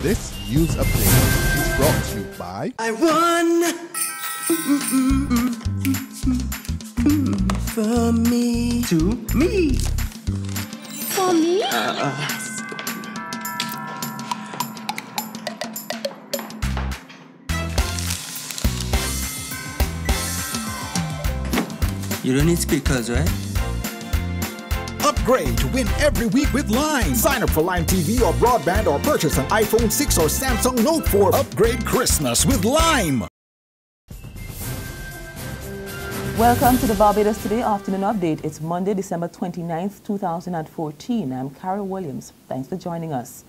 This news update is brought to you by I won for me to me. For me? Yes. You don't need speakers, right? Upgrade to win every week with Lime. Sign up for Lime TV or broadband or purchase an iPhone 6 or Samsung Note 4. Upgrade Christmas with Lime. Welcome to the Barbados Today Afternoon Update. It's Monday, December 29th, 2014. I'm Carol Williams. Thanks for joining us.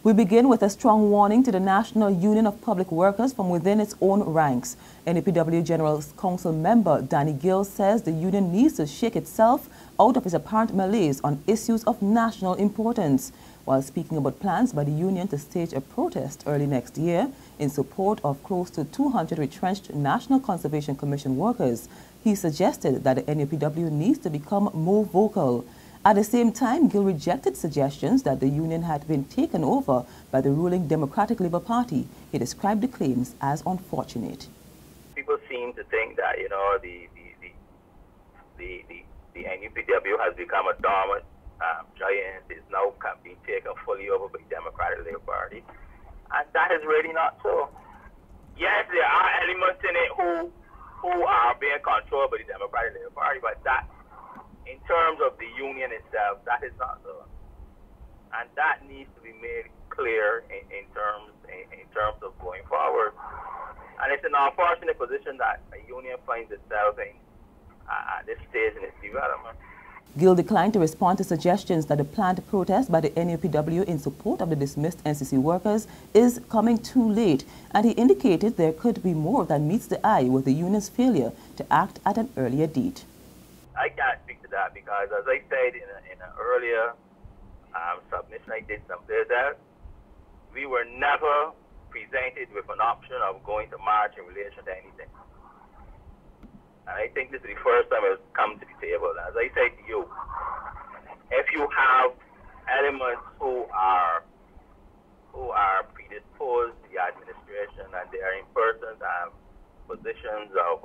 We begin with a strong warning to the National Union of Public Workers from within its own ranks. NUPW General Council member Danny Gill says the union needs to shake itself out of its apparent malaise on issues of national importance. While speaking about plans by the union to stage a protest early next year in support of close to 200 retrenched National Conservation Commission workers, he suggested that the NUPW needs to become more vocal. At the same time, Gill rejected suggestions that the union had been taken over by the ruling Democratic Labour Party. He described the claims as unfortunate. People seem to think that, you know, the NUPW has become a dormant giant, is now being taken fully over by the Democratic Labour Party. And that is really not so. Yes, there are elements in it who are being controlled by the Democratic Labour Party, but that, in terms of the union itself, that is not so. And that needs to be made clear in terms of going forward. And it's an unfortunate position that a union finds itself in at this stage in its development. Gill declined to respond to suggestions that the planned protest by the NUPW in support of the dismissed NCC workers is coming too late, and he indicated there could be more that meets the eye with the union's failure to act at an earlier date. I can't speak to that because, as I said in an earlier submission I did some days out, we were never presented with an option of going to march in relation to anything. And I think this is the first time it's come to the table. As I said to you, if you have elements who are predisposed to the administration and they are in persons and positions of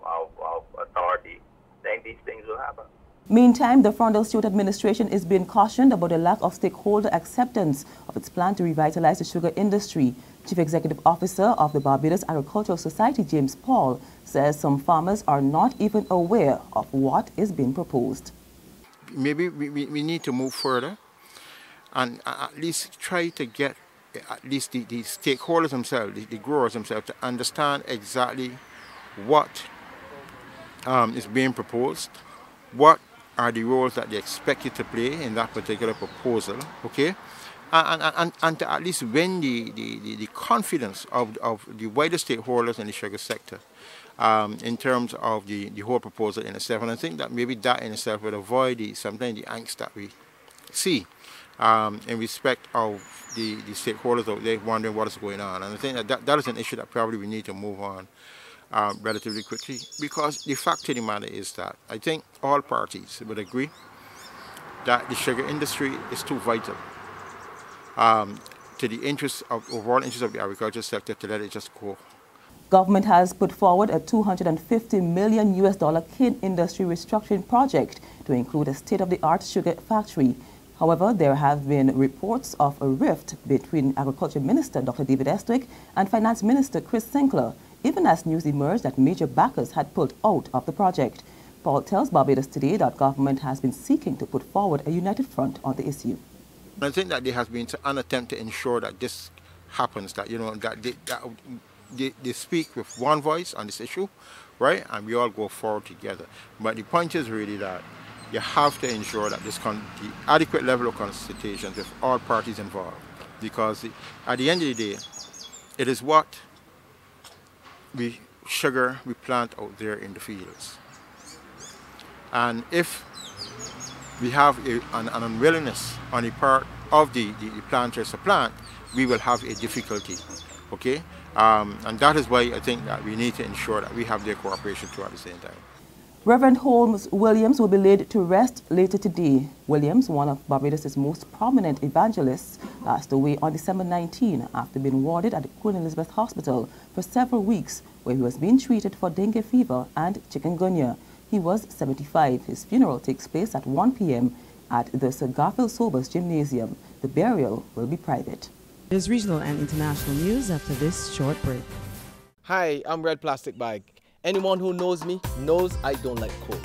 authority, then these things will happen. Meantime, the Frondel Stewart administration is being cautioned about the lack of stakeholder acceptance of its plan to revitalize the sugar industry. Chief Executive Officer of the Barbados Agricultural Society, James Paul, says some farmers are not even aware of what is being proposed. Maybe we need to move further and at least try to get at least the stakeholders themselves, the growers themselves, to understand exactly what is being proposed, what are the roles that they expect you to play in that particular proposal, okay? And to at least win the confidence of the wider stakeholders in the sugar sector in terms of the whole proposal in itself. And I think that maybe that in itself would avoid sometimes the angst that we see in respect of the stakeholders out there wondering what is going on. And I think that is an issue that probably we need to move on relatively quickly, because the fact of the matter is that I think all parties would agree that the sugar industry is too vital to the overall interests of the agriculture sector to let it just go. Government has put forward a $250 million cane industry restructuring project to include a state-of-the-art sugar factory. However, there have been reports of a rift between Agriculture Minister Dr. B.A.S. and Finance Minister Chris Sinclair, even as news emerged that major backers had pulled out of the project. Paul tells Barbados Today that government has been seeking to put forward a united front on the issue. I think that there has been an attempt to ensure that this happens, that, you know, that they speak with one voice on this issue, right, and we all go forward together. But the point is really that you have to ensure that the adequate level of consultations with all parties involved, because at the end of the day, it is what sugar we plant out there in the fields. And if we have an unwillingness on the part of the planters to plant, we will have a difficulty, okay? And that is why I think that we need to ensure that we have their cooperation too at the same time. Reverend Holmes Williams will be laid to rest later today. Williams, one of Barbados' most prominent evangelists, passed away on December 19 after being warded at the Queen Elizabeth Hospital for several weeks, where he was being treated for dengue fever and chikungunya. He was 75. His funeral takes place at 1 p.m. at the Sir Garfield Sobers Gymnasium. The burial will be private. There's regional and international news after this short break. Hi, I'm Red Plastic Bag. Anyone who knows me knows I don't like cold.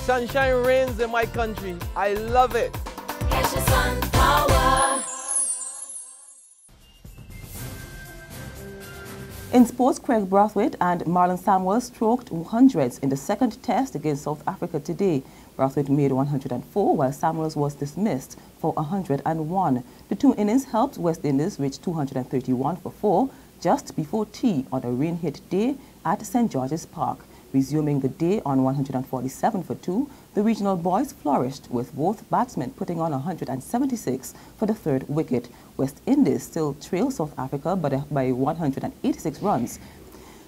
Sunshine reigns in my country. I love it. Sun power. In sports, Craig Brathwaite and Marlon Samuels stroked hundreds in the second test against South Africa today. Brathwaite made 104, while Samuels was dismissed for 101. The two innings helped West Indies reach 231 for 4 just before tea on a rain-hit day at St. George's Park. Resuming the day on 147 for 2, the regional boys flourished, with both batsmen putting on 176 for the third wicket. West Indies still trail South Africa by 186 runs.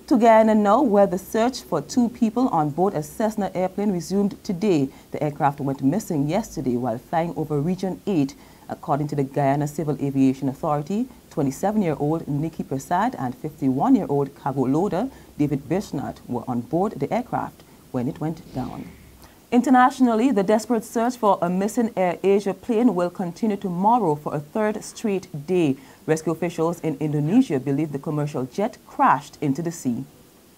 To Guyana now, where the search for 2 people on board a Cessna airplane resumed today. The aircraft went missing yesterday while flying over Region 8. According to the Guyana Civil Aviation Authority, 27-year-old Nikki Prasad and 51-year-old cargo loader David Bishnat were on board the aircraft when it went down. Internationally, the desperate search for a missing Air Asia plane will continue tomorrow for a third straight day. Rescue officials in Indonesia believe the commercial jet crashed into the sea.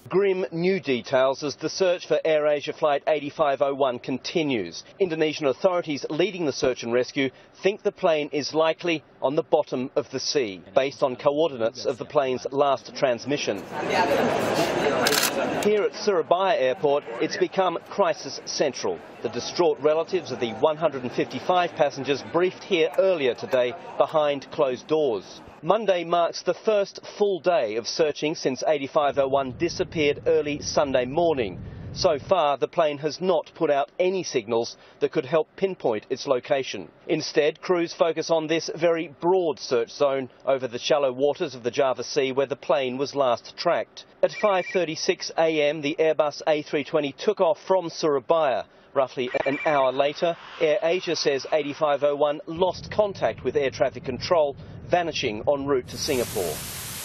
Grim new details as the search for AirAsia Flight 8501 continues. Indonesian authorities leading the search and rescue think the plane is likely on the bottom of the sea, based on coordinates of the plane's last transmission. Here at Surabaya Airport, it's become crisis central. The distraught relatives of the 155 passengers briefed here earlier today behind closed doors. Monday marks the first full day of searching since 8501 disappeared early Sunday morning. So far, the plane has not put out any signals that could help pinpoint its location. Instead, crews focus on this very broad search zone over the shallow waters of the Java Sea where the plane was last tracked. At 5:36 a.m, the Airbus A320 took off from Surabaya. Roughly an hour later, AirAsia says 8501 lost contact with air traffic control, vanishing en route to Singapore.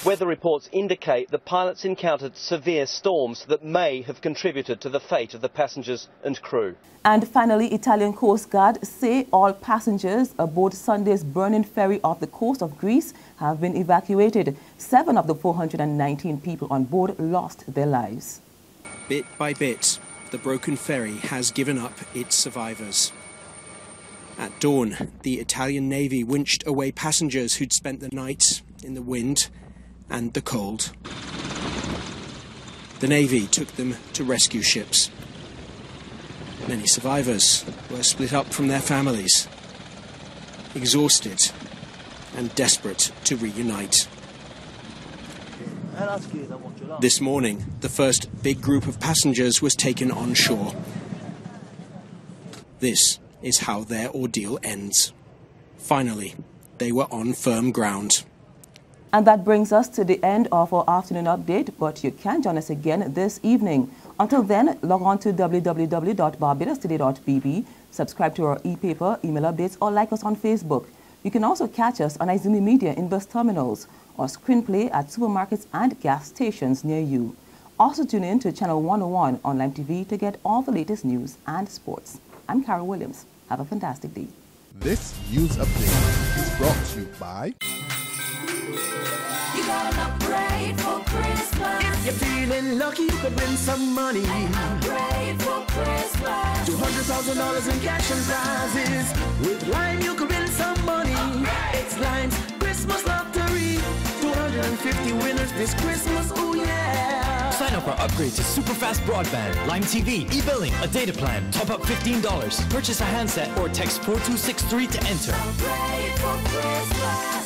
Weather reports indicate the pilots encountered severe storms that may have contributed to the fate of the passengers and crew. And finally, Italian Coast Guard say all passengers aboard Sunday's burning ferry off the coast of Greece have been evacuated. 7 of the 419 people on board lost their lives. Bit by bit, the broken ferry has given up its survivors. At dawn, the Italian Navy winched away passengers who'd spent the night in the wind and the cold. The Navy took them to rescue ships. Many survivors were split up from their families, exhausted and desperate to reunite. This morning, the first big group of passengers was taken on shore. This is how their ordeal ends. Finally, they were on firm ground. And that brings us to the end of our afternoon update, but you can join us again this evening. Until then, log on to www.barbadostoday.bb, subscribe to our e-paper, email updates, or like us on Facebook. You can also catch us on Izumi Media in bus terminals or screenplay at supermarkets and gas stations near you. Also tune in to Channel 101 online TV to get all the latest news and sports. I'm Carol Williams. Have a fantastic day. This news update is brought to you by... You got an upgrade for Christmas. If you're feeling lucky, you could win some money. Upgrade for Christmas. $200,000 in cash and prizes. With Lime, you could win some money. It's Lime's Christmas lottery. 250 winners this Christmas, oh yeah. Sign up or upgrade to super fast broadband, Lime TV, e-billing, a data plan. Top up $15. Purchase a handset or text 4263 to enter. Upgrade for Christmas.